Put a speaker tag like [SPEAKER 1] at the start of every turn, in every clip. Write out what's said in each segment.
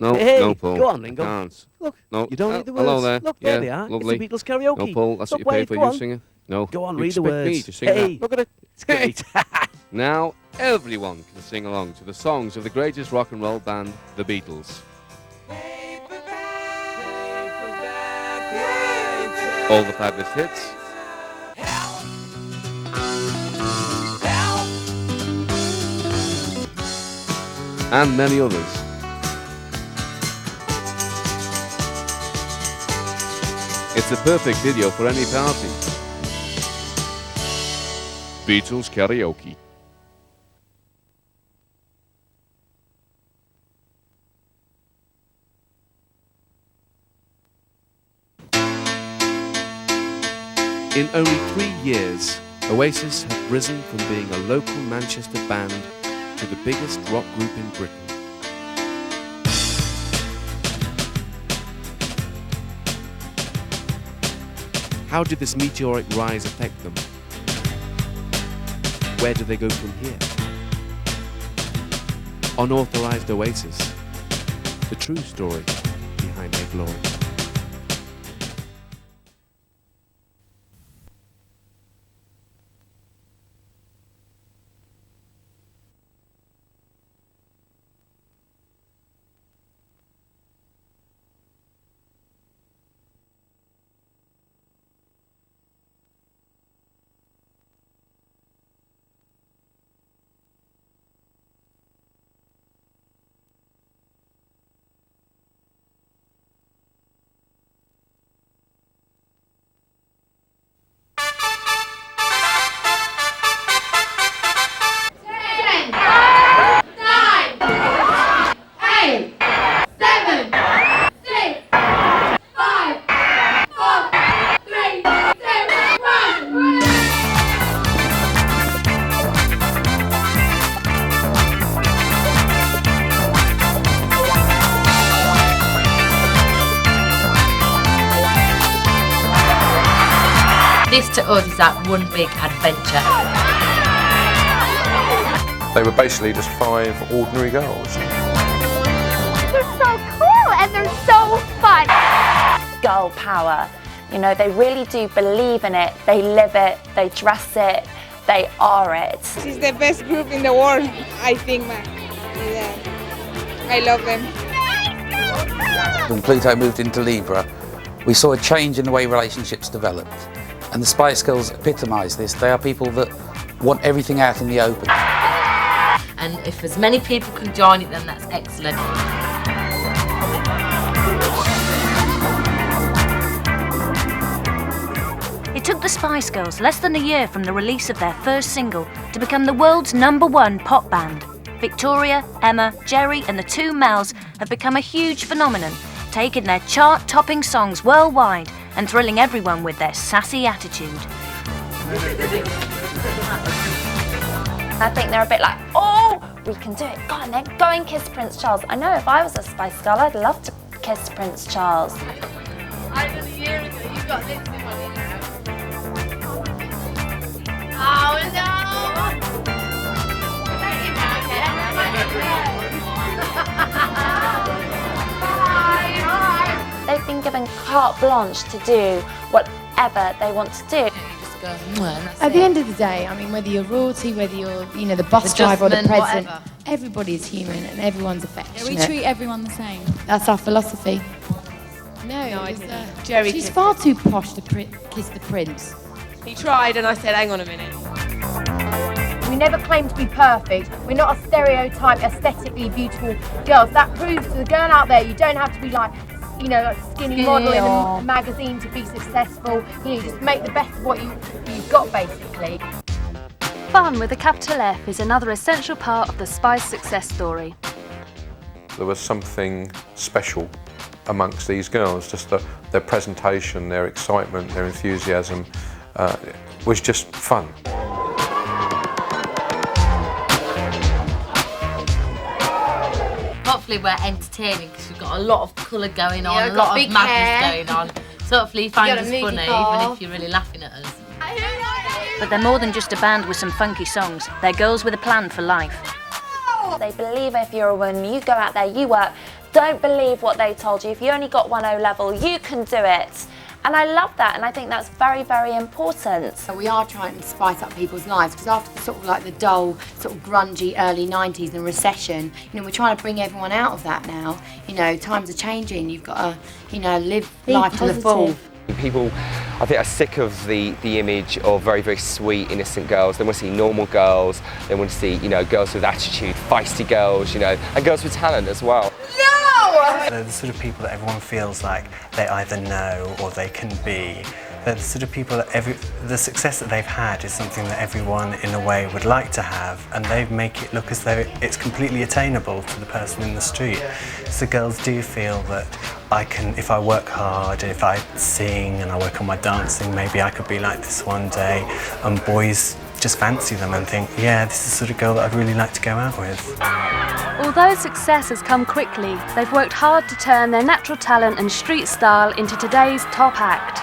[SPEAKER 1] No,
[SPEAKER 2] hey,
[SPEAKER 1] no, Paul.
[SPEAKER 2] Go on, Ringo.
[SPEAKER 1] Can't.
[SPEAKER 2] Look,
[SPEAKER 1] no.
[SPEAKER 2] you don't need the words.
[SPEAKER 1] Hello there.
[SPEAKER 2] Look,
[SPEAKER 1] yeah,
[SPEAKER 2] there they are.
[SPEAKER 1] Lovely.
[SPEAKER 2] It's the Beatles karaoke.
[SPEAKER 1] No, Paul, that's
[SPEAKER 2] Look,
[SPEAKER 1] what you pay
[SPEAKER 2] Wade,
[SPEAKER 1] for,
[SPEAKER 2] go
[SPEAKER 1] you
[SPEAKER 2] on.
[SPEAKER 1] singing. No.
[SPEAKER 2] Go on,
[SPEAKER 1] you
[SPEAKER 2] read the
[SPEAKER 1] expect
[SPEAKER 2] words.
[SPEAKER 1] me to sing
[SPEAKER 2] Hey.
[SPEAKER 1] that. Look at it.
[SPEAKER 2] It's great.
[SPEAKER 1] Now, everyone can sing along to the songs of the greatest rock and roll band, the Beatles. All the fabulous hits. And many others. It's a perfect video for any party. Beatles karaoke. In only 3 years, Oasis have risen from being a local Manchester band to the biggest rock group in Britain. How did this meteoric rise affect them? Where do they go from here? Unauthorised Oasis, the true story behind their glory.
[SPEAKER 3] This to us is like one big adventure.
[SPEAKER 4] They were basically just 5 ordinary girls.
[SPEAKER 5] They're so cool and they're so fun. Girl power. You know, they really do believe in it. They live it, they dress it, they are it.
[SPEAKER 6] She's the best group in the world, I think, man. Yeah. I love them.
[SPEAKER 7] When Pluto moved into Libra, we saw a change in the way relationships developed. And the Spice Girls epitomise this. They are people that want everything out in the open.
[SPEAKER 3] And if as many people can join it, then that's excellent.
[SPEAKER 8] It took the Spice Girls less than a year from the release of their first single to become the world's #1 pop band. Victoria, Emma, Jerry and the 2 Mels have become a huge phenomenon, taking their chart-topping songs worldwide and thrilling everyone with their sassy attitude.
[SPEAKER 5] I think they're a bit like, oh, we can do it. Go on then, go and kiss Prince Charles. I know if I was a Spice Girl, I'd love to kiss Prince Charles.
[SPEAKER 3] I did a year ago, you got lipstick on your now. Oh no!
[SPEAKER 5] They've been given carte blanche to do whatever they want to do.
[SPEAKER 9] At the end of the day, I mean, whether you're royalty, whether you're, you know, the bus driver or the president, everybody is human and everyone's affectionate.
[SPEAKER 10] Yeah, we treat everyone the same.
[SPEAKER 9] That's our philosophy. No, Jerry. She's far too posh to kiss the prince.
[SPEAKER 11] He tried, and I said, "Hang on a minute."
[SPEAKER 12] We never claim to be perfect. We're not a stereotype, aesthetically beautiful girls. That proves to the girl out there you don't have to be like, you know, like skinny model in a magazine to be successful. You know, just make the best of what you've got, basically.
[SPEAKER 13] Fun with a capital F is another essential part of the Spice success story.
[SPEAKER 4] There was something special amongst these girls, just their presentation, their excitement, their enthusiasm was just fun.
[SPEAKER 3] Hopefully we're entertaining because we've got a lot of colour going on, a lot of madness going on. So hopefully you find us funny, even if you're really laughing at us.
[SPEAKER 8] But they're more than just a band with some funky songs. They're girls with a plan for life.
[SPEAKER 5] They believe if you're a woman, you go out there, you work, Don't believe what they told you. If you only got 1 O-level, you can do it. And I love that, and I think that's very, very important.
[SPEAKER 12] So we are trying to spice up people's lives, because after sort of like the dull, sort of grungy early 90s and recession, you know, we're trying to bring everyone out of that now. You know, times are changing. You've got to, you know, live life to the full.
[SPEAKER 2] People, I think, are sick of the image of very, very sweet, innocent girls. They want to see normal girls. They want to see, you know, girls with attitude, feisty girls, you know, and girls with talent as well.
[SPEAKER 10] No! They're the sort of people that everyone feels like they either know or they can be. They're the sort of people that the success that they've had is something that everyone, in a way, would like to have, and they make it look as though it's completely attainable to the person in the street. So girls do feel that I can, if I work hard, if I sing and I work on my dancing, maybe I could be like this one day. And boys just fancy them and think, yeah, this is the sort of girl that I'd really like to go out with.
[SPEAKER 13] Although success has come quickly, they've worked hard to turn their natural talent and street style into today's top act.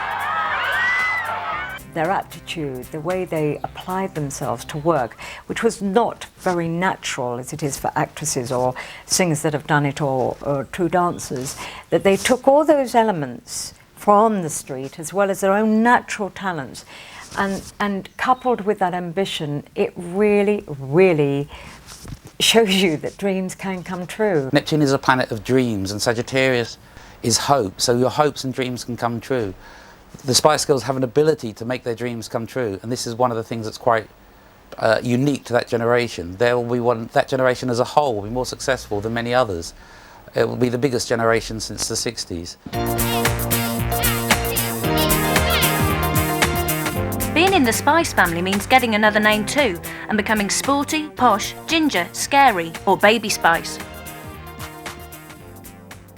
[SPEAKER 14] Their attitude, the way they applied themselves to work, which was not very natural as it is for actresses or singers that have done it, or true dancers, that they took all those elements from the street as well as their own natural talents, and coupled with that ambition, it really, really shows you that dreams can come true.
[SPEAKER 7] Neptune is a planet of dreams, and Sagittarius is hope, so your hopes and dreams can come true. The Spice Girls have an ability to make their dreams come true, and this is one of the things that's quite unique to that generation. That generation as a whole will be more successful than many others. It will be the biggest generation since the 60s.
[SPEAKER 8] Being in the Spice family means getting another name too, and becoming Sporty, Posh, Ginger, Scary, or Baby Spice.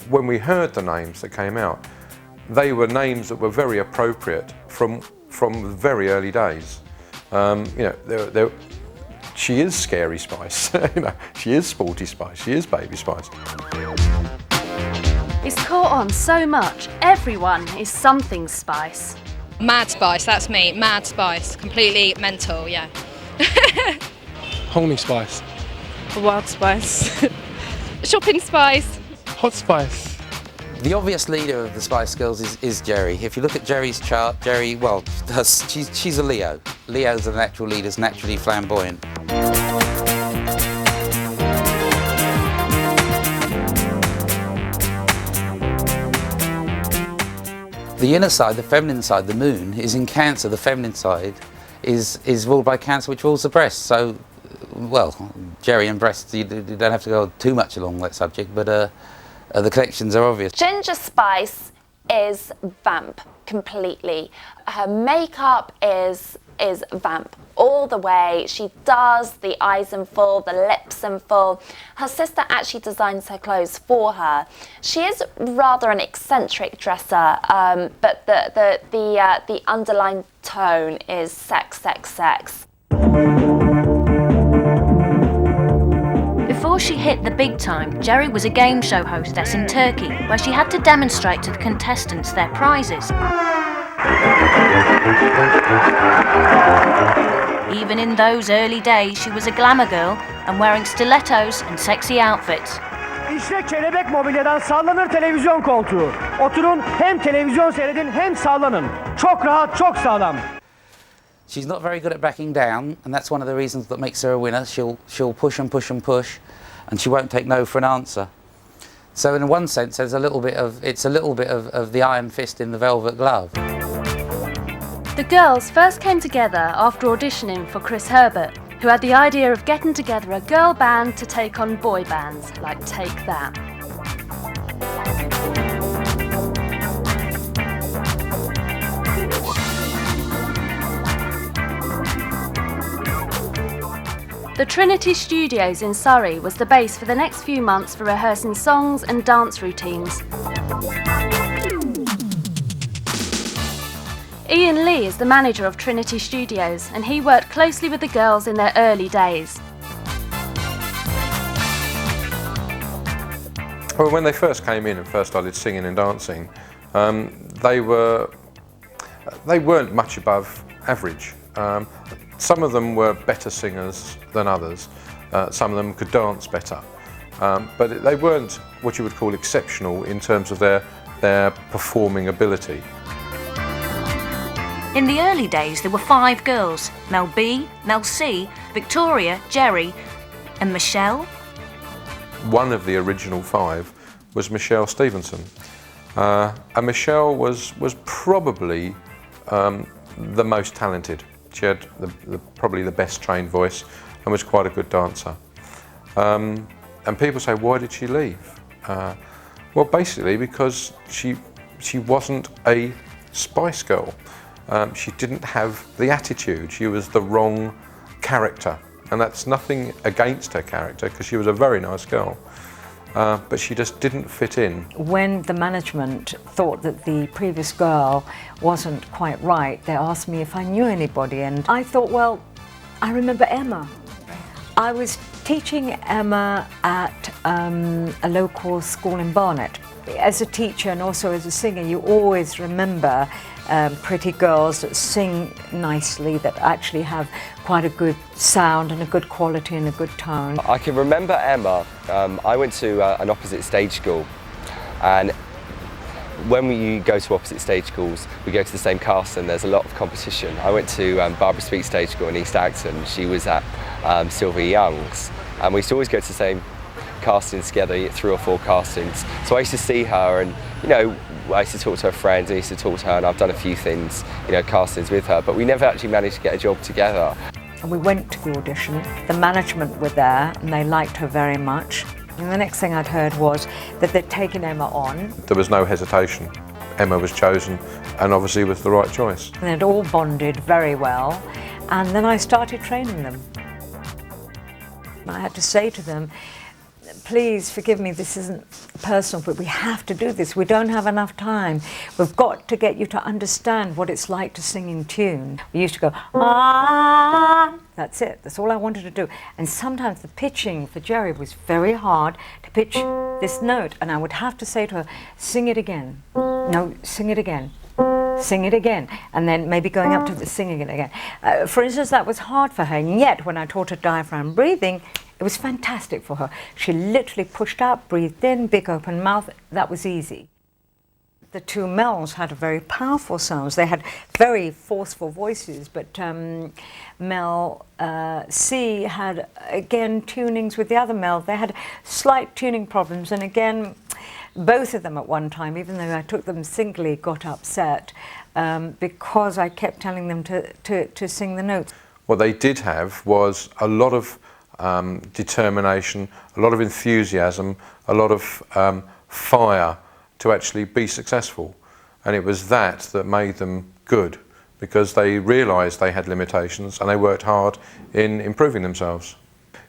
[SPEAKER 4] When we heard the names that came out, they were names that were very appropriate from very early days. You know, she is Scary Spice. You know, she is Sporty Spice. She is Baby Spice.
[SPEAKER 13] It's caught on so much. Everyone is something Spice.
[SPEAKER 15] Mad Spice, that's me. Mad Spice, completely mental, yeah.
[SPEAKER 16] Homey Spice.
[SPEAKER 11] Wild Spice. Shopping Spice.
[SPEAKER 16] Hot Spice.
[SPEAKER 7] The obvious leader of the Spice Girls is Jerry. If you look at Jerry's chart, Jerry, well, she's a Leo. Leos are natural leaders, naturally flamboyant. The inner side, the feminine side, the moon, is in Cancer. The feminine side is ruled by Cancer, which rules the breast. So, well, Jerry and breasts, you don't have to go too much along that subject, but the connections are obvious.
[SPEAKER 5] Ginger Spice is vamp completely. Her makeup is vamp all the way. She does the eyes in full, the lips in full. Her sister actually designs her clothes for her. She is rather an eccentric dresser, but the underlying tone is sex, sex, sex.
[SPEAKER 8] Before she hit the big time, Jerry was a game show hostess in Turkey, where she had to demonstrate to the contestants their prizes. Even in those early days, she was a glamour girl and wearing stilettos and sexy outfits.
[SPEAKER 17] İşte kelebek mobilyadan sallanır televizyon koltuğu. Oturun, hem televizyon seyredin hem sallanın. Çok rahat, çok sağlam.
[SPEAKER 7] She's not very good at backing down, and that's one of the reasons that makes her a winner. She'll push and push and push, and she won't take no for an answer. So in one sense, it's a little bit of the iron fist in the velvet glove.
[SPEAKER 13] The girls first came together after auditioning for Chris Herbert, who had the idea of getting together a girl band to take on boy bands like Take That. The Trinity Studios in Surrey was the base for the next few months for rehearsing songs and dance routines. Ian Lee is the manager of Trinity Studios, and he worked closely with the girls in their early days.
[SPEAKER 4] Well, when they first came in and first started singing and dancing, they weren't much above average. Some of them were better singers than others. Some of them could dance better. but they weren't what you would call exceptional in terms of their performing ability.
[SPEAKER 8] In the early days, there were 5 girls: Mel B, Mel C, Victoria, Jerry, and Michelle.
[SPEAKER 4] One of the original 5 was Michelle Stevenson. And Michelle was probably the most talented. She had probably the best trained voice and was quite a good dancer. And people say, why did she leave? Well, basically because she wasn't a Spice Girl. She didn't have the attitude. She was the wrong character. And that's nothing against her character, because she was a very nice girl. But she just didn't fit in.
[SPEAKER 14] When the management thought that the previous girl wasn't quite right, they asked me if I knew anybody, and I thought, well, I remember Emma. I was teaching Emma at a local school in Barnet. As a teacher and also as a singer, you always remember pretty girls that sing nicely, that actually have quite a good sound and a good quality and a good tone.
[SPEAKER 2] I can remember Emma. I went to an opposite stage school, and when we go to opposite stage schools, we go to the same cast and there's a lot of competition. I went to Barbara Speake Stage School in East Acton. She was at Sylvia Young's, and we used to always go to the same castings together, 3 or 4 castings. So I used to see her, and you know, I used to talk to her friends, I used to talk to her, and I've done a few things, you know, castings with her, but we never actually managed to get a job together.
[SPEAKER 14] And we went to the audition. The management were there and they liked her very much. And the next thing I'd heard was that they'd taken Emma on.
[SPEAKER 4] There was no hesitation. Emma was chosen, and obviously was the right choice.
[SPEAKER 14] And they'd all bonded very well, and then I started training them. I had to say to them, please forgive me, this isn't personal, but we have to do this. We don't have enough time. We've got to get you to understand what it's like to sing in tune. We used to go, ah, that's it. That's all I wanted to do. And sometimes the pitching for Jerry was very hard to pitch this note, and I would have to say to her, sing it again. No, sing it again. Sing it again, and then maybe going up to the singing it again. For instance, that was hard for her, and yet when I taught her diaphragm breathing, it was fantastic for her. She literally pushed out, breathed in, big open mouth. That was easy. The 2 Mels had very powerful sounds. They had very forceful voices, but Mel C had, again, tunings with the other Mel. They had slight tuning problems, and again, both of them at one time, even though I took them singly, got upset because I kept telling them to sing the notes.
[SPEAKER 4] What they did have was a lot of determination, a lot of enthusiasm, a lot of fire to actually be successful. And it was that made them good, because they realised they had limitations and they worked hard in improving themselves.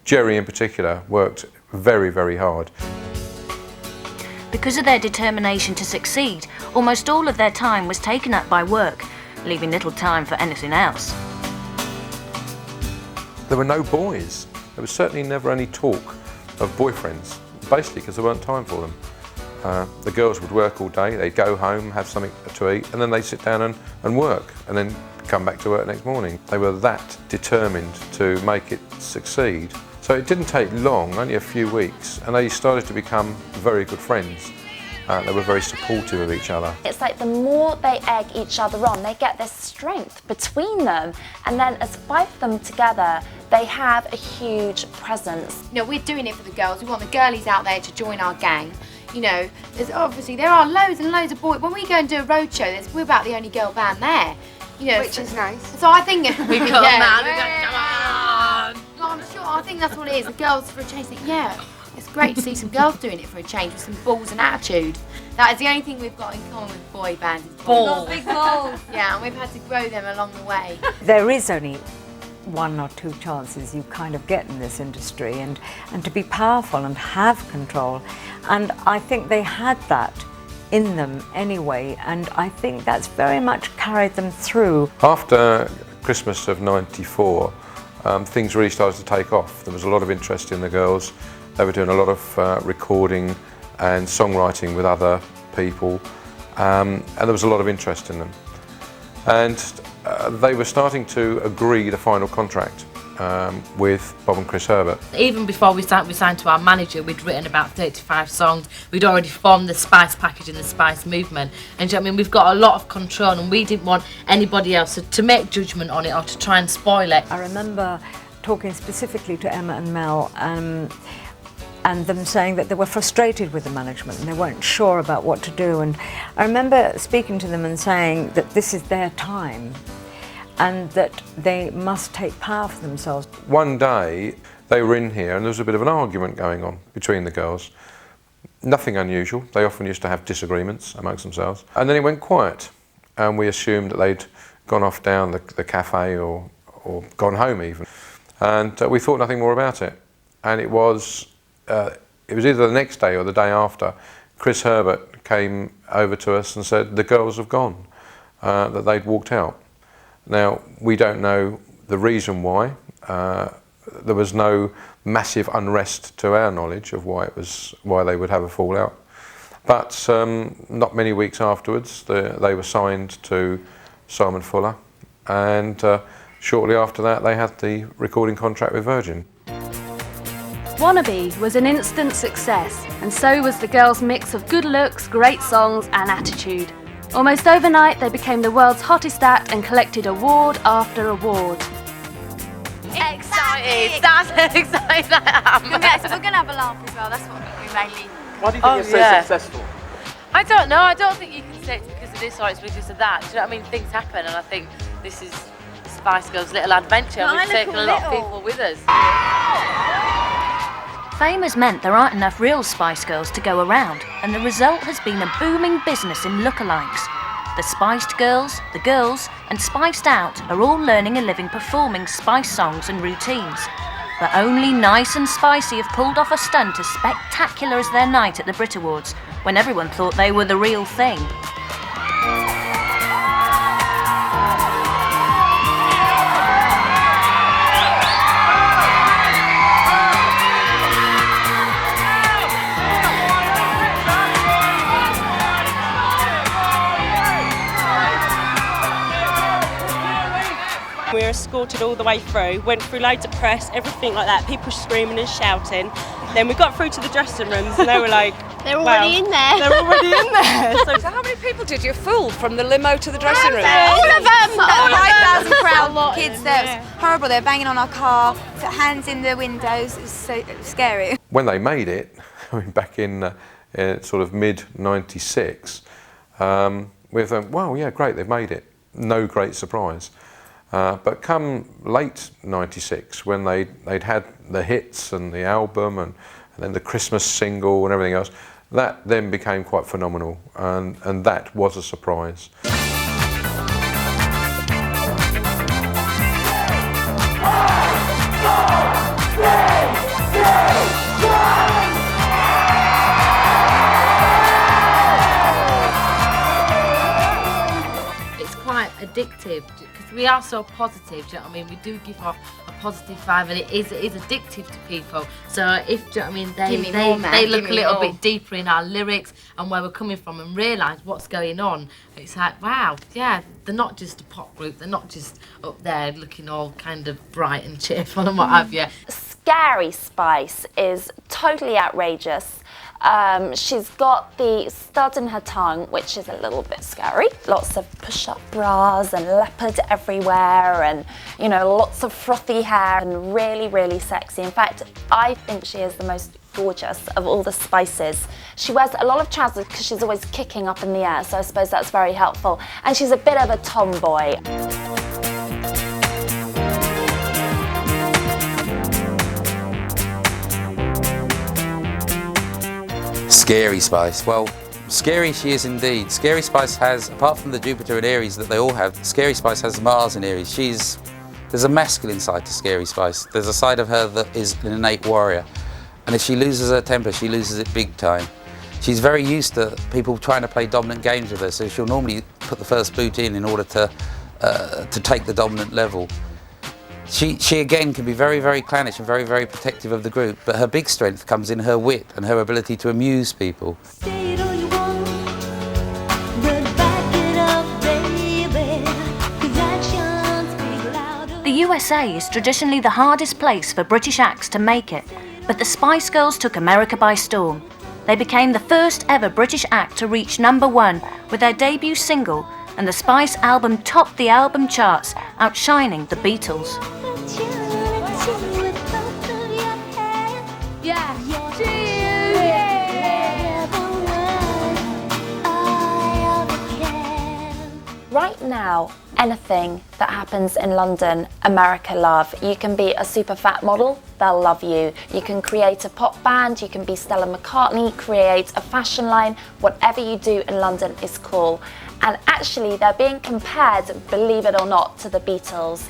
[SPEAKER 4] Jerry in particular worked very, very hard.
[SPEAKER 8] Because of their determination to succeed, almost all of their time was taken up by work, leaving little time for anything else.
[SPEAKER 4] There were no boys. There was certainly never any talk of boyfriends, basically because there weren't time for them. The girls would work all day, they'd go home, have something to eat, and then they'd sit down and work, and then come back to work the next morning. They were that determined to make it succeed. So it didn't take long, only a few weeks, and they started to become very good friends. They were very supportive of each other.
[SPEAKER 5] It's like the more they egg each other on, they get this strength between them, and then as 5 of them together, they have a huge presence.
[SPEAKER 12] You know, we're doing it for the girls. We want the girlies out there to join our gang. You know, there are loads and loads of boys. When we go and do a road show, we're about the only girl band there. You know,
[SPEAKER 6] which is nice.
[SPEAKER 12] So I think
[SPEAKER 3] we got mad. We got, come on.
[SPEAKER 12] I'm sure. I think that's what it is. The girls for a change. Yeah, it's great to see some girls doing it for a change with some balls and attitude. That is the only thing we've got in common with boy bands.
[SPEAKER 3] Balls.
[SPEAKER 12] Big balls. Yeah, and we've had to grow them along the way.
[SPEAKER 14] There is only 1 or 2 chances you kind of get in this industry, and to be powerful and have control. And I think they had that in them anyway, and I think that's very much carried them through.
[SPEAKER 4] After Christmas of '94, things really started to take off. There was a lot of interest in the girls. They were doing a lot of recording and songwriting with other people, and there was a lot of interest in them. And they were starting to agree the final contract. with Bob and Chris Herbert.
[SPEAKER 3] Even before we signed to our manager, we'd written about 35 songs. We'd already formed the Spice package and the Spice movement. And do you know what I mean? We've got a lot of control, and we didn't want anybody else to make judgment on it or to try and spoil it.
[SPEAKER 14] I remember talking specifically to Emma and Mel and them saying that they were frustrated with the management and they weren't sure about what to do. And I remember speaking to them and saying that this is their time and that they must take power for themselves.
[SPEAKER 4] One day they were in here and there was a bit of an argument going on between the girls. Nothing unusual, they often used to have disagreements amongst themselves. And then it went quiet and we assumed that they'd gone off down the cafe or gone home even. And we thought nothing more about it. And it was either the next day or the day after, Chris Herbert came over to us and said the girls have gone, that they'd walked out. Now, we don't know the reason why. There was no massive unrest to our knowledge of why they would have a fallout. But not many weeks afterwards, they were signed to Simon Fuller, and shortly after that, they had the recording contract with Virgin.
[SPEAKER 13] Wannabe was an instant success, and so was the girls' mix of good looks, great songs and attitude. Almost overnight, they became the world's hottest act and collected award after award.
[SPEAKER 3] Excited! That's excited I am!
[SPEAKER 16] Yeah, so we're going to have a laugh as well, that's what we mainly...
[SPEAKER 17] Why do you think it's so successful?
[SPEAKER 3] I don't know, I don't think you can say it's because of this or it's because of that. Do you know what I mean? Things happen, and I think this is Spice Girls' little adventure, and we've taken a lot of people with us.
[SPEAKER 8] Fame has meant there aren't enough real Spice Girls to go around, and the result has been a booming business in lookalikes. The Spiced Girls, the Girls, and Spiced Out are all learning a living performing Spice songs and routines. But only Nice and Spicy have pulled off a stunt as spectacular as their night at the Brit Awards, when everyone thought they were the real thing.
[SPEAKER 18] We were escorted all the way through, went through loads of press, everything like that, people screaming and shouting. Then we got through to the dressing rooms and they were like,
[SPEAKER 16] they're already in there.
[SPEAKER 18] They're already in there.
[SPEAKER 19] So how many people did you fool from the limo to the dressing room?
[SPEAKER 16] All of them!
[SPEAKER 19] 5,000
[SPEAKER 16] crowd kids, that was horrible. They were banging on our car, put hands in the windows, it was scary.
[SPEAKER 4] When they made it, I mean, back in sort of mid-96, we thought, wow, yeah, great, they've made it. No great surprise. But come late '96, when they'd had the hits and the album and then the Christmas single and everything else, that then became quite phenomenal, and that was a surprise.
[SPEAKER 3] It's quite addictive. We are so positive, do you know what I mean? We do give off a positive vibe, and it is addictive to people. So if, do you know what I mean, they look a little bit deeper in our lyrics and where we're coming from and realise what's going on, it's like, wow, yeah, they're not just a pop group, they're not just up there looking all kind of bright and cheerful and what have you.
[SPEAKER 5] Scary Spice is totally outrageous. She's got the stud in her tongue, which is a little bit scary. Lots of push-up bras and leopard everywhere, and, you know, lots of frothy hair, and really, really sexy. In fact, I think she is the most gorgeous of all the Spices. She wears a lot of trousers because she's always kicking up in the air, so I suppose that's very helpful. And she's a bit of a tomboy.
[SPEAKER 7] Scary Spice. Well, scary she is indeed. Scary Spice has, apart from the Jupiter and Aries that they all have, Scary Spice has Mars in Aries. There's a masculine side to Scary Spice. There's a side of her that is an innate warrior. And if she loses her temper, she loses it big time. She's very used to people trying to play dominant games with her, so she'll normally put the first boot in order to take the dominant level. She again can be very, very clannish and very, very protective of the group, but her big strength comes in her wit and her ability to amuse people.
[SPEAKER 8] The US USA is traditionally the hardest place for British acts to make it, but the Spice Girls took America by storm. They became the first ever British act to reach #1 with their debut single, and the Spice album topped the album charts, outshining the Beatles.
[SPEAKER 12] Yeah.
[SPEAKER 5] Right now, anything that happens in London, America love. You can be a super fat model, they'll love you. You can create a pop band, you can be Stella McCartney, create a fashion line. Whatever you do in London is cool. And actually, they're being compared, believe it or not, to the Beatles.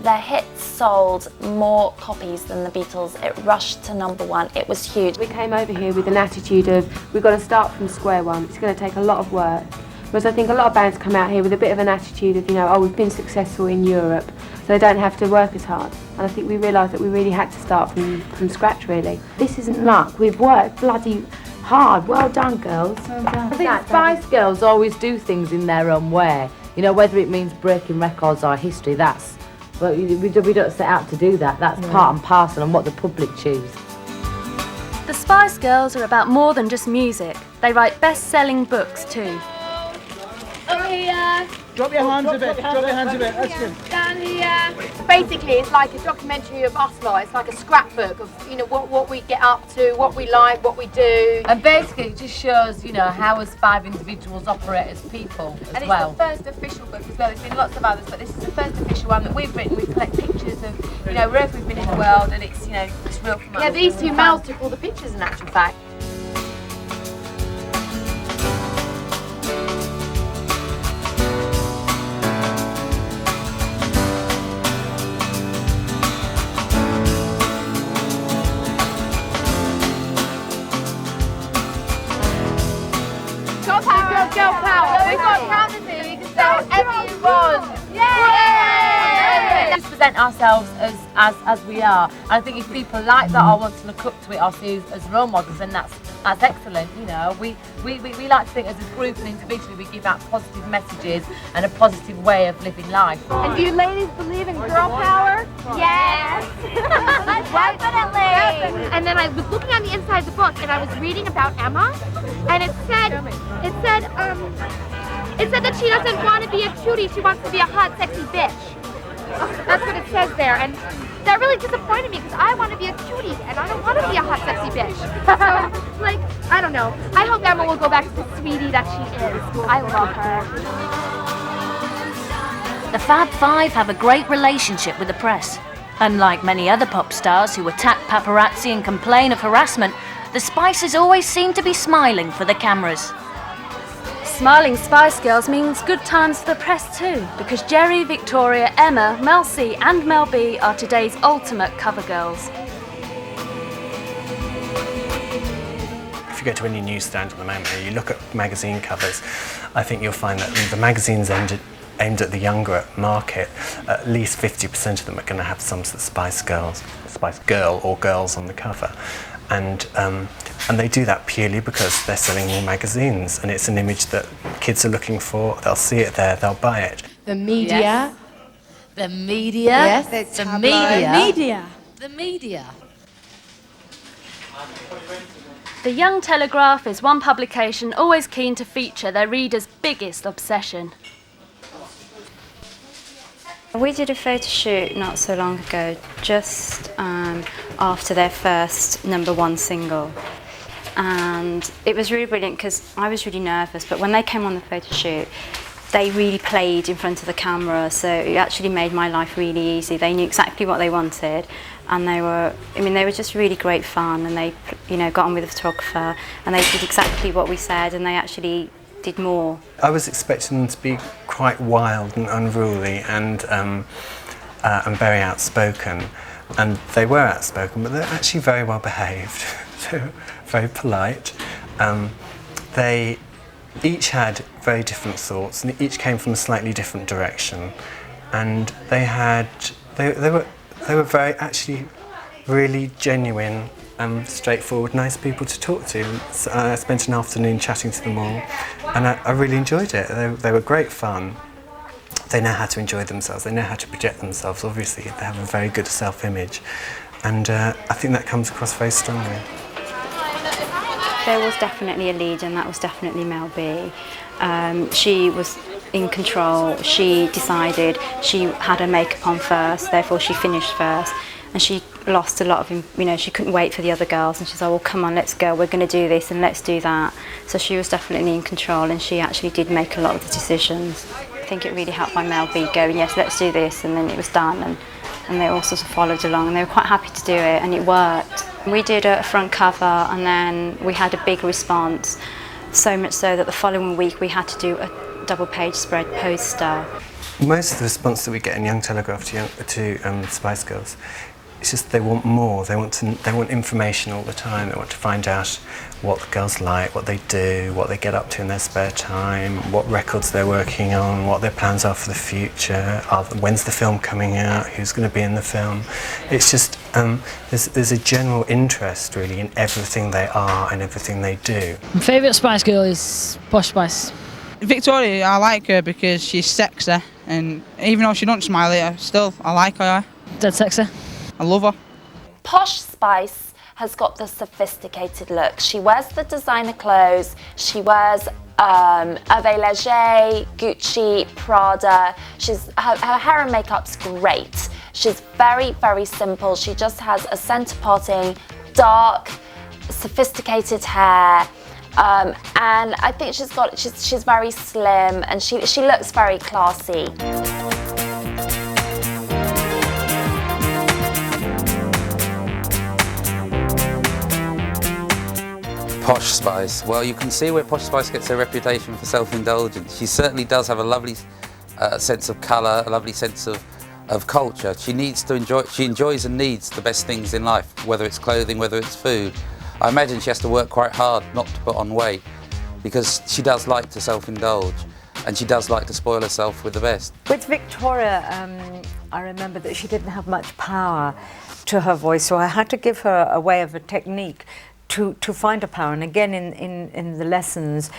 [SPEAKER 5] Their hits sold more copies than the Beatles. It rushed to #1. It was huge.
[SPEAKER 20] We came over here with an attitude of, we've got to start from square one. It's going to take a lot of work. Whereas I think a lot of bands come out here with a bit of an attitude of, oh, we've been successful in Europe, so they don't have to work as hard. And I think we realised that we really had to start from scratch, really.
[SPEAKER 9] This isn't luck. We've worked bloody hard. Well done, girls. Well done.
[SPEAKER 3] I think Spice Girls always do things in their own way. Whether it means breaking records or history, but we don't set out to do that. That's part and parcel and what the public choose.
[SPEAKER 13] The Spice Girls are about more than just music. They write best-selling books too.
[SPEAKER 12] Up here.
[SPEAKER 17] Drop your hands a bit. Drop your hands a bit. That's good.
[SPEAKER 12] Down here. Basically, it's like a documentary of us lot. It's like a scrapbook of what we get up to, what we like, what we do.
[SPEAKER 3] And basically, it just shows how us 5 individuals operate as people as well.
[SPEAKER 12] And it's the first official book as well. There's been lots of others, but this is the first official one that we've written. We collect pictures of wherever we've been in the world, and it's it's real from us.
[SPEAKER 16] Yeah, these two males took all the pictures in actual fact.
[SPEAKER 12] Girl power. We've got prizes here. You can say whatever you want. Yay!
[SPEAKER 3] Just present ourselves as we are. And I think if people like that or want to look up to it or see us as role models, then that's excellent. We like to think as a group and individually we give out positive messages and a positive way of living life.
[SPEAKER 12] And do you ladies believe in girl power? Yes. Definitely. And then I was looking on the inside of the book and I was reading about Emma, and it said that she doesn't want to be a cutie, she wants to be a hot, sexy bitch. That's what it says there, and that really disappointed me because I want to be a cutie and I don't want to be a hot, sexy bitch. So, I don't know. I hope Emma will go back to the sweetie that she is. I love her.
[SPEAKER 8] The Fab Five have a great relationship with the press. Unlike many other pop stars who attack paparazzi and complain of harassment, the Spices always seem to be smiling for the cameras.
[SPEAKER 13] Smiling Spice Girls means good times for the press too, because Jerry, Victoria, Emma, Mel C and Mel B are today's ultimate cover girls.
[SPEAKER 10] If you go to any newsstand at the moment, you look at magazine covers, I think you'll find that the magazines aimed at the younger market, at least 50% of them are going to have some Spice Girl or girls on the cover. And they do that purely because they're selling more magazines and it's an image that kids are looking for. They'll see it there, they'll buy it.
[SPEAKER 9] The media.
[SPEAKER 3] Yes. The media.
[SPEAKER 9] Yes.
[SPEAKER 3] The media.
[SPEAKER 13] Media.
[SPEAKER 3] The media.
[SPEAKER 13] The Young Telegraph is one publication always keen to feature their readers' biggest obsession.
[SPEAKER 21] We did a photo shoot not so long ago, just after their first #1 single. And it was really brilliant because I was really nervous, but when they came on the photo shoot, they really played in front of the camera, so it actually made my life really easy. They knew exactly what they wanted, and they were just really great fun, and they, got on with the photographer, and they did exactly what we said, and they actually did more.
[SPEAKER 10] I was expecting them to be quite wild and unruly and very outspoken, and they were outspoken, but they're actually very well behaved. They're very polite. They each had very different thoughts, and each came from a slightly different direction, and they were very actually really genuine, straightforward, nice people to talk to. So I spent an afternoon chatting to them all, and I really enjoyed it. They were great fun. they know how to enjoy themselves, they know how to project themselves. Obviously, they have a very good self-image, and I think that comes across very strongly.
[SPEAKER 21] There was definitely a lead, and that was definitely Mel B. She was in control. She decided, she had her makeup on first, therefore she finished first, and she lost a lot of, you know, she couldn't wait for the other girls, and she said, oh, well, come on, let's go, we're going to do this and let's do that. So she was definitely in control, and she actually did make a lot of the decisions. I think it really helped by Mel B going, yes, let's do this, and then it was done, and they all sort of followed along, and they were quite happy to do it, and it worked. We did a front cover, and then we had a big response, so much so that the following week we had to do a double-page spread poster.
[SPEAKER 10] Most of the response that we get in Young Telegraph to Spice Girls, it's just they want more. They want information all the time. They want to find out what the girls like, what they do, what they get up to in their spare time, what records they're working on, what their plans are for the future, when's the film coming out, who's going to be in the film. It's just, there's a general interest really in everything they are and everything they do.
[SPEAKER 1] My favourite Spice Girl is Posh Spice.
[SPEAKER 22] Victoria, I like her because she's sexy, and even though she don't smile at her, I like her.
[SPEAKER 1] Dead sexy.
[SPEAKER 22] I love her.
[SPEAKER 5] Posh Spice has got the sophisticated look. She wears the designer clothes, she wears Hervé Leger, Gucci, Prada. Her hair and makeup's great. She's very, very simple. She just has a centre parting, dark, sophisticated hair. And I think she's very slim, and she looks very classy.
[SPEAKER 7] Posh Spice. Well, you can see where Posh Spice gets her reputation for self-indulgence. She certainly does have a lovely sense of colour, a lovely sense of culture. She enjoys and needs the best things in life, whether it's clothing, whether it's food. I imagine she has to work quite hard not to put on weight, because she does like to self-indulge, and she does like to spoil herself with the best.
[SPEAKER 14] With Victoria, I remember that she didn't have much power to her voice, so I had to give her a way of a technique to find her power. And again, in the lessons,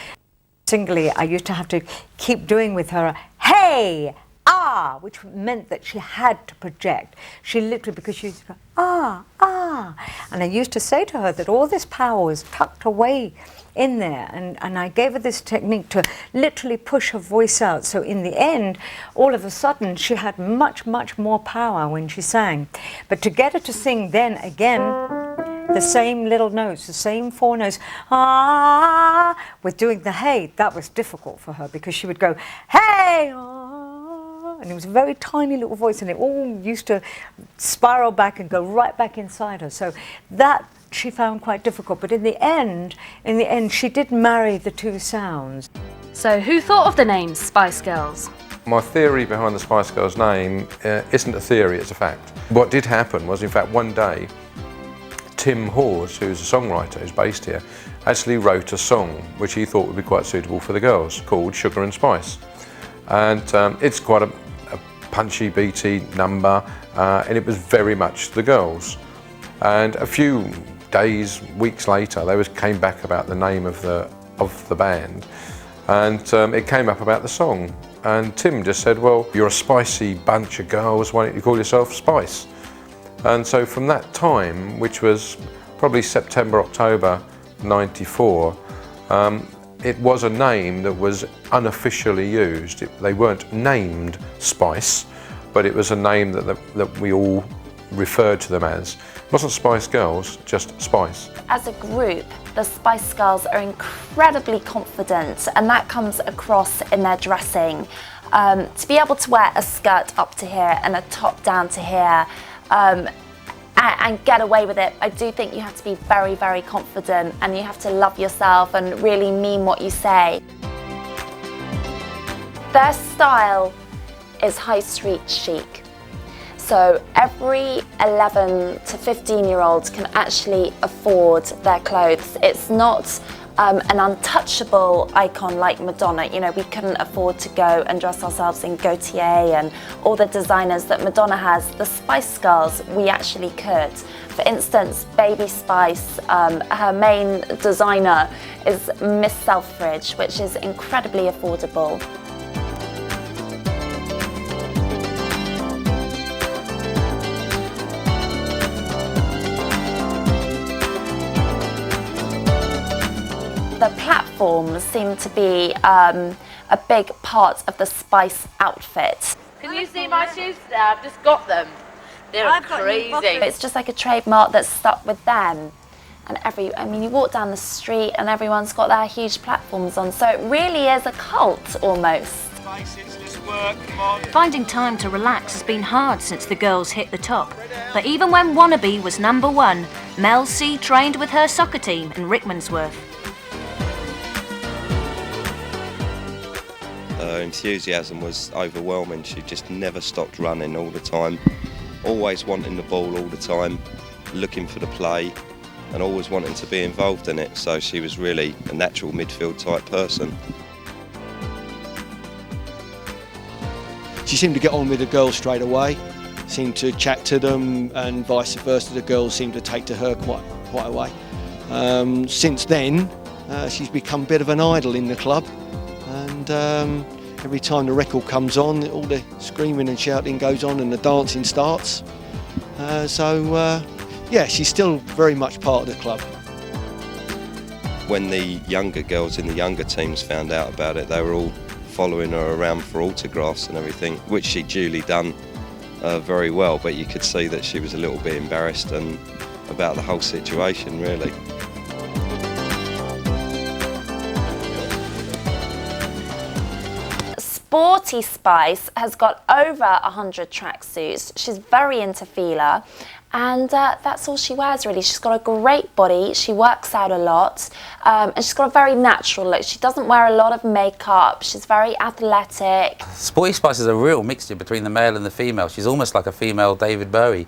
[SPEAKER 14] singly, I used to have to keep doing with her, hey, ah, which meant that she had to project. She literally, because she used to go, ah, ah. And I used to say to her that all this power was tucked away in there, and I gave her this technique to literally push her voice out. So in the end, all of a sudden, she had much, much more power when she sang. But to get her to sing then again, the same little notes, the same 4 notes, ah, with doing the hey, that was difficult for her, because she would go, hey, ah, and it was a very tiny little voice, and it all used to spiral back and go right back inside her. So that she found quite difficult, but in the end, she did marry the two sounds.
[SPEAKER 13] So who thought of the name Spice Girls?
[SPEAKER 4] My theory behind the Spice Girls name isn't a theory, it's a fact. What did happen was, in fact, one day, Tim Hawes, who's a songwriter who's based here, actually wrote a song which he thought would be quite suitable for the girls, called Sugar and Spice. And it's quite a punchy, beaty number, and it was very much the girls. And a few days, weeks later, they came back about the name of the band, and it came up about the song. And Tim just said, well, you're a spicy bunch of girls, why don't you call yourself Spice? And so from that time, which was probably September, October '94, it was a name that was unofficially used. They weren't named Spice, but it was a name that we all referred to them as. It wasn't Spice Girls, just Spice.
[SPEAKER 5] As a group, the Spice Girls are incredibly confident, and that comes across in their dressing. To be able to wear a skirt up to here and a top down to here, and get away with it, I do think you have to be very, very confident, and you have to love yourself and really mean what you say. Their style is high street chic. So every 11 to 15-year-old can actually afford their clothes. It's not an untouchable icon like Madonna. You know, we couldn't afford to go and dress ourselves in Gautier and all the designers that Madonna has. The Spice Girls, we actually could. For instance, Baby Spice, her main designer is Miss Selfridge, which is incredibly affordable. the platforms seem to be a big part of the Spice outfit.
[SPEAKER 3] Can you see my shoes today? I've just got them. They're crazy.
[SPEAKER 5] It's just like a trademark that's stuck with them. And I mean, you walk down the street and everyone's got their huge platforms on, so it really is a cult almost.
[SPEAKER 8] Finding time to relax has been hard since the girls hit the top. But even when Wannabe was #1, Mel C trained with her soccer team in Rickmansworth.
[SPEAKER 11] Her enthusiasm was overwhelming. She just never stopped running all the time, always wanting the ball all the time, looking for the play and always wanting to be involved in it. So she was really a natural midfield type person.
[SPEAKER 15] She seemed to get on with the girls straight away, seemed to chat to them, and vice versa, the girls seemed to take to her quite a way. Since then, she's become a bit of an idol in the club, and every time the record comes on, all the screaming and shouting goes on and the dancing starts. Yeah, she's still very much part of the club.
[SPEAKER 11] When the younger girls in the younger teams found out about it, they were all following her around for autographs and everything, which she duly done very well, but you could see that she was a little bit embarrassed and about the whole situation, really.
[SPEAKER 5] Sporty Spice has got over 100 tracksuits. She's very into Fila, and that's all she wears really. She's got a great body, she works out a lot, and she's got a very natural look. She doesn't wear a lot of makeup, she's very athletic.
[SPEAKER 7] Sporty Spice is a real mixture between the male and the female. She's almost like a female David Bowie.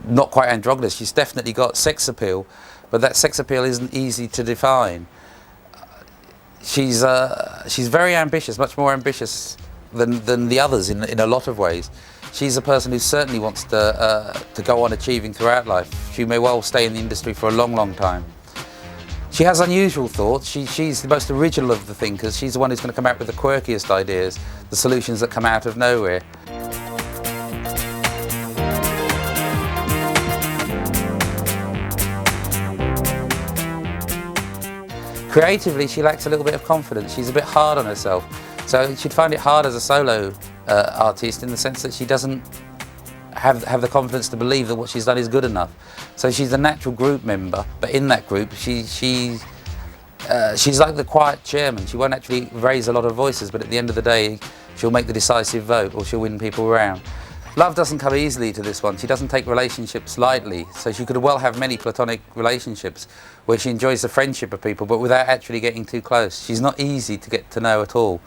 [SPEAKER 7] Not quite androgynous, she's definitely got sex appeal, but that sex appeal isn't easy to define. She's very ambitious, much more ambitious than the others in a lot of ways. She's a person who certainly wants to go on achieving throughout life. She may well stay in the industry for a long, long time. She has unusual thoughts. She's the most original of the thinkers. She's the one who's going to come out with the quirkiest ideas, the solutions that come out of nowhere. Creatively, she lacks a little bit of confidence. She's a bit hard on herself. So she'd find it hard as a solo artist in the sense that she doesn't have the confidence to believe that what she's done is good enough. So she's a natural group member, but in that group, she's like the quiet chairman. She won't actually raise a lot of voices, but at the end of the day, she'll make the decisive vote or she'll win people around. Love doesn't come easily to this one. She doesn't take relationships lightly, so she could well have many platonic relationships where she enjoys the friendship of people, but without actually getting too close. She's not easy to get to know at all.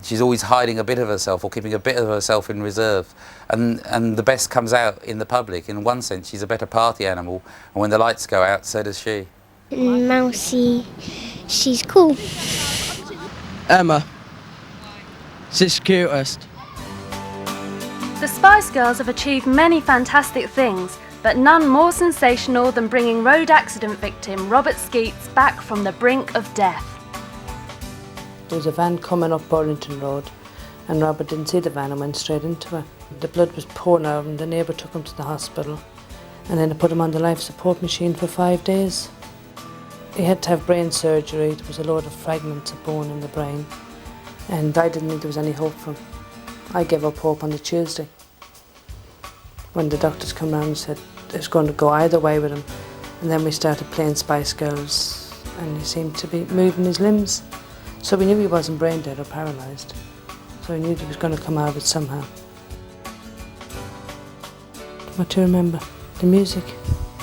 [SPEAKER 7] She's always hiding a bit of herself or keeping a bit of herself in reserve, and the best comes out in the public. In one sense, she's a better party animal, and when the lights go out, so does she.
[SPEAKER 23] Mousy, she's cool.
[SPEAKER 24] Emma, she's cutest.
[SPEAKER 13] The Spice Girls have achieved many fantastic things, but none more sensational than bringing road accident victim Robert Skeets back from the brink of death.
[SPEAKER 25] There was a van coming up Burlington Road, and Robert didn't see the van and went straight into her. The blood was pouring out and the neighbour took him to the hospital, and then they put him on the life support machine for 5 days. He had to have brain surgery. There was a load of fragments of bone in the brain, and I didn't think there was any hope for him. I gave up hope on the Tuesday when the doctors come round and said it was going to go either way with him, and then we started playing Spice Girls and he seemed to be moving his limbs, so we knew he wasn't brain dead or paralysed, so we knew he was going to come out of it somehow. What do you remember? The music?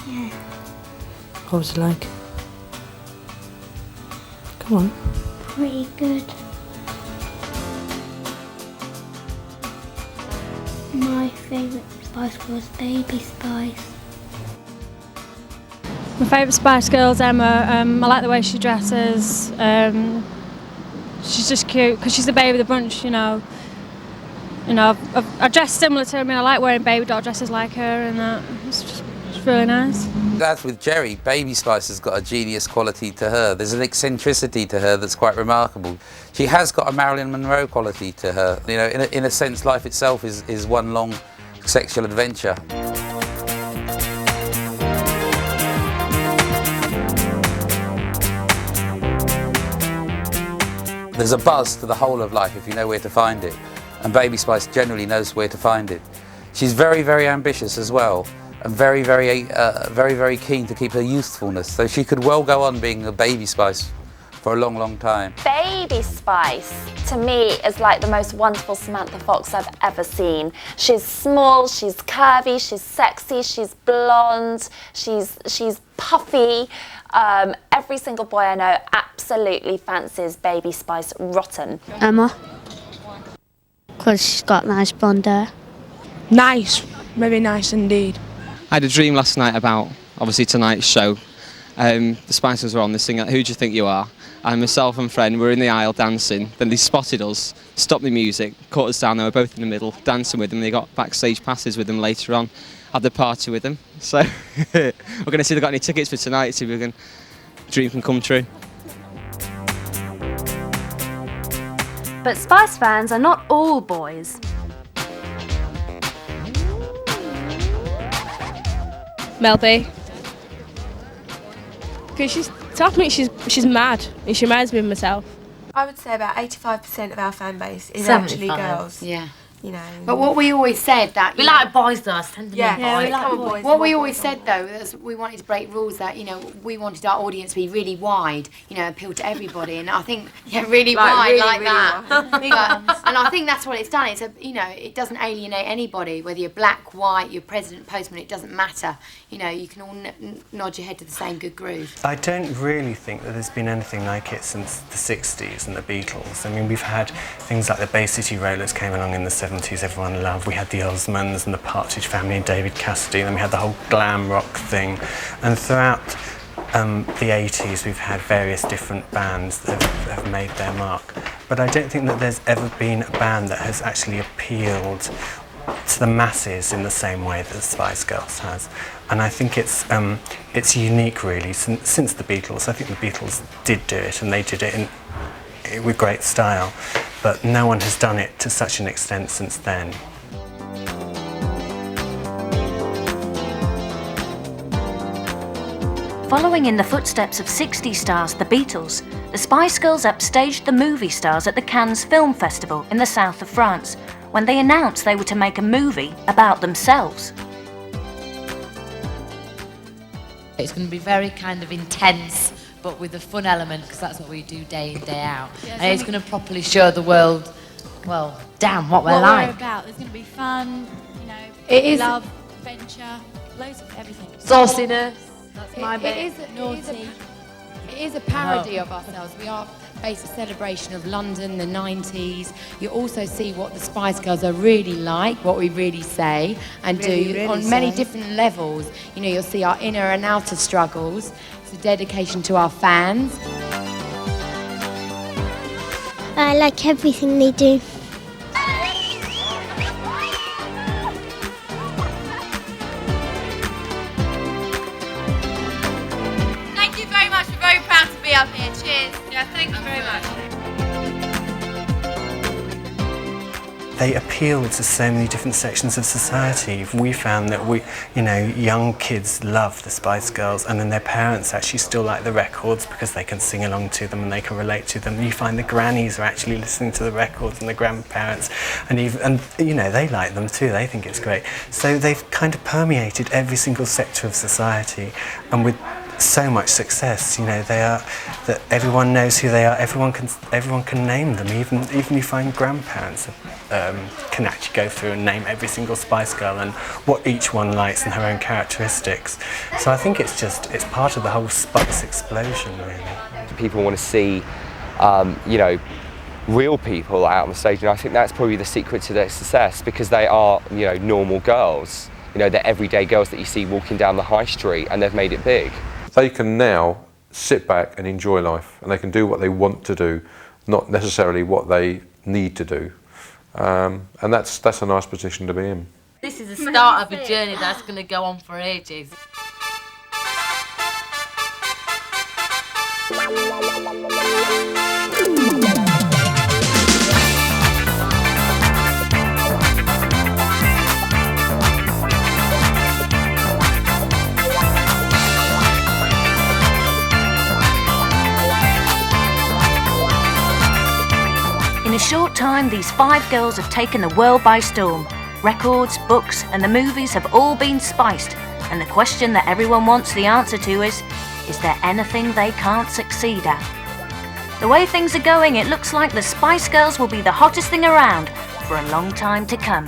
[SPEAKER 23] Yeah.
[SPEAKER 25] What was it like? Come on.
[SPEAKER 23] Pretty good. My favourite Spice was Baby Spice.
[SPEAKER 26] My favourite Spice Girl is Emma. I like the way she dresses. She's just cute because she's the baby of the bunch, you know. I dress similar to her. I mean, I like wearing baby doll dresses like her, and that. It's really nice. As with Jerry, Baby Spice has got a genius quality to her. There's an eccentricity to her that's quite remarkable. She has got a Marilyn Monroe quality to her. You know, in a sense, life itself is one long sexual adventure.
[SPEAKER 7] There's a buzz to the whole of life if you know where to find it, and Baby Spice generally knows where to find it. She's very, very ambitious as well, and very, very keen to keep her youthfulness, so she could well go on being a Baby Spice for a long, long time.
[SPEAKER 5] Baby Spice, to me, is like the most wonderful Samantha Fox I've ever seen. She's small, she's curvy, she's sexy, she's blonde, she's puffy. Every single boy I know absolutely fancies Baby Spice rotten.
[SPEAKER 23] Emma. Because she's got nice blonde hair.
[SPEAKER 2] Nice, very nice indeed.
[SPEAKER 6] I had a dream last night about, obviously, tonight's show. The Spice Girls were on, they sing Who Do You Think You Are? And myself and friend were in the aisle dancing. Then they spotted us, stopped the music, caught us down, they were both in the middle, dancing with them. They got backstage passes with them later on, had the party with them. So we're going to see if they've got any tickets for tonight, see if dream can come true.
[SPEAKER 13] But Spice fans are not all boys.
[SPEAKER 17] Mel B. Because she's mad, and she reminds me of myself.
[SPEAKER 12] I would say about 85% of our fan base is
[SPEAKER 3] 75,
[SPEAKER 12] actually girls.
[SPEAKER 3] Yeah.
[SPEAKER 12] You know.
[SPEAKER 9] But what we always said that...
[SPEAKER 3] We like boys though,
[SPEAKER 9] Yeah,
[SPEAKER 3] boys.
[SPEAKER 9] we like boys. What we always said though is we wanted to break rules that, you know, we wanted our audience to be really wide, you know, appeal to everybody. And I think, really wide
[SPEAKER 12] really,
[SPEAKER 9] like
[SPEAKER 12] really
[SPEAKER 9] that.
[SPEAKER 12] wide.
[SPEAKER 9] And I think that's what it's done. It's you know, it doesn't alienate anybody, whether you're black, white, you're president, postman, it doesn't matter. You know, you can all nod your head to the same good groove.
[SPEAKER 10] I don't really think that there's been anything like it since the 60s and the Beatles. I mean, we've had things like the Bay City Rollers came along in the 70s, everyone loved. We had the Osmonds and the Partridge Family and David Cassidy, and then we had the whole glam rock thing. And throughout the 80s, we've had various different bands that have made their mark. But I don't think that there's ever been a band that has actually appealed to the masses in the same way that the Spice Girls has. And I think it's unique, really, since the Beatles. I think the Beatles did do it, and they did it with great style. But no one has done it to such an extent since then.
[SPEAKER 8] Following in the footsteps of 60s stars the Beatles, the Spice Girls upstaged the movie stars at the Cannes Film Festival in the south of France when they announced they were to make a movie about themselves.
[SPEAKER 3] It's going to be very kind of intense, but with a fun element, because that's what we do day in, day out.
[SPEAKER 18] Yeah,
[SPEAKER 3] and it's going to properly show the world, well, damn, what we're like.
[SPEAKER 18] We're about. There's going to be fun, you know,
[SPEAKER 9] It is-
[SPEAKER 18] love, adventure, loads of everything.
[SPEAKER 3] Sauciness, that's my bit.
[SPEAKER 9] It is a parody of ourselves. We are based a celebration of London, the 90s. You also see what the Spice Girls are really like, what we really say and do on many different levels. You know, you'll see our inner and outer struggles. It's a dedication to our fans.
[SPEAKER 23] I like everything they do.
[SPEAKER 12] Thank you very much. We're very proud to be up here. Cheers. Yeah, thank you very much.
[SPEAKER 10] They appeal to so many different sections of society. We found that young kids love the Spice Girls, and then their parents actually still like the records because they can sing along to them and they can relate to them. You find the grannies are actually listening to the records, and the grandparents, and they like them too. They think it's great. So they've kind of permeated every single sector of society, and with so much success, that everyone knows who they are. Everyone can name them. Even you find grandparents can actually go through and name every single Spice Girl and what each one likes and her own characteristics. So I think it's part of the whole Spice explosion, really.
[SPEAKER 19] People want to see, real people out on the stage, and I think that's probably the secret to their success, because they are, normal girls. They're everyday girls that you see walking down the high street, and they've made it big.
[SPEAKER 4] They can now sit back and enjoy life, and they can do what they want to do, not necessarily what they need to do. And that's a nice position to be in.
[SPEAKER 3] This is the start of a journey that's going to go on for ages.
[SPEAKER 8] short time, these 5 girls have taken the world by storm. Records, books, and the movies have all been spiced. And the question that everyone wants the answer to is there anything they can't succeed at? The way things are going, it looks like the Spice Girls will be the hottest thing around for a long time to come.